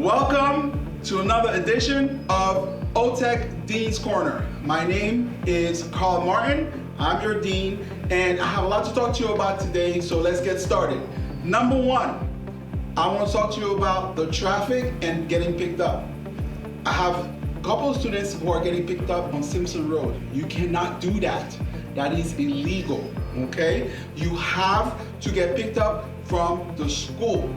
Welcome to another edition of oTECH Dean's Corner. My name is Carl Martin. I'm your dean, and I have a lot to talk to you about today, so let's get started. Number one, I want to talk to you about the traffic and getting picked up. I have a couple of students who are getting picked up on Simpson Road. You cannot do that. That is illegal, okay? You have to get picked up from the school,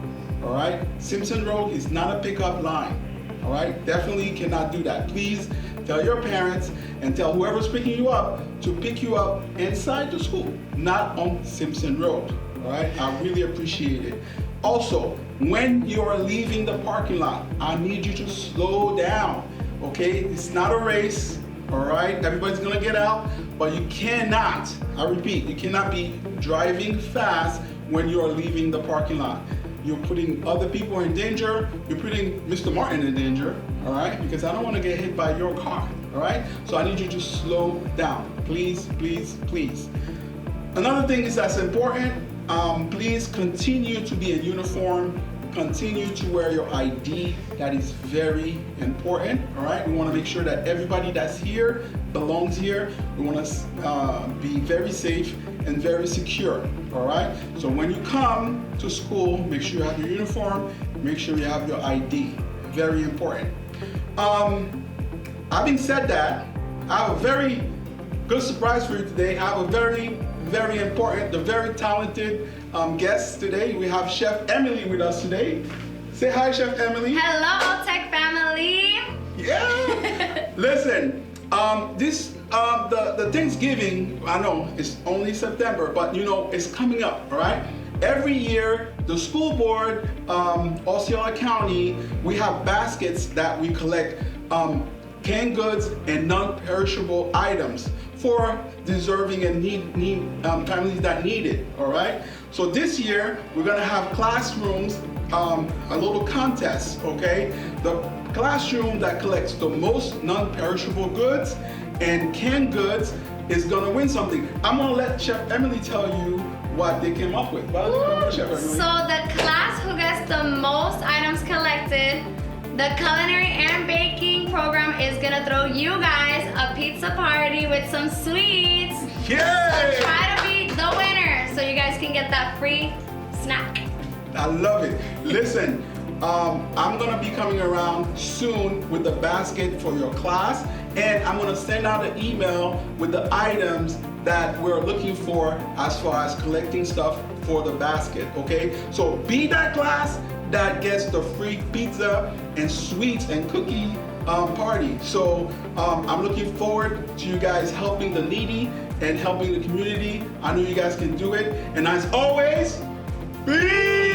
all right? Simpson Road is not a pickup line, all right? Definitely cannot do that. Please tell your parents and tell whoever's picking you up to pick you up inside the school, not on Simpson Road, all right? I really appreciate it. Also, when you're leaving the parking lot, I need you to slow down, okay? It's not a race, all right? Everybody's gonna get out, but you cannot, I repeat, you cannot be driving fast when you're leaving the parking lot. You're putting other people in danger, you're putting Mr. Martin in danger, all right? Because I don't wanna get hit by your car, all right? So I need you to slow down, please, please, please. Another thing is that's important, please continue to be in uniform, continue to wear your ID. That is very important, all right? We wanna make sure that everybody that's here belongs here. We wanna be very safe and very secure, all right? So when you come to school, make sure you have your uniform, make sure you have your ID, very important. Having said that, I have a very good surprise for you today. I have a very important, the very talented guest today. We have Chef Emily with us today. Say hi, Chef Emily. Hello, oTECH family. Yeah. Listen, the Thanksgiving, I know it's only September, but you know it's coming up, all right? Every year, the school board, Osceola County, we have baskets that we collect canned goods and non-perishable items for deserving and families that need it, all right? So this year, we're gonna have classrooms, a little contest, okay? The classroom that collects the most non-perishable goods and canned goods is gonna win something. I'm gonna let Chef Emily tell you what they came up with. Chef Emily. So the class who gets the most items collected, the culinary and baking program is gonna throw you guys a pizza party with some sweets. Yay! So try to be the winner so you guys can get that free snack. I love it. Listen, I'm gonna be coming around soon with the basket for your class, and I'm gonna send out an email with the items that we're looking for as far as collecting stuff for the basket, okay? So be that class that gets the free pizza and sweets and cookie party. So I'm looking forward to you guys helping the needy and helping the community. I know you guys can do it. And as always, be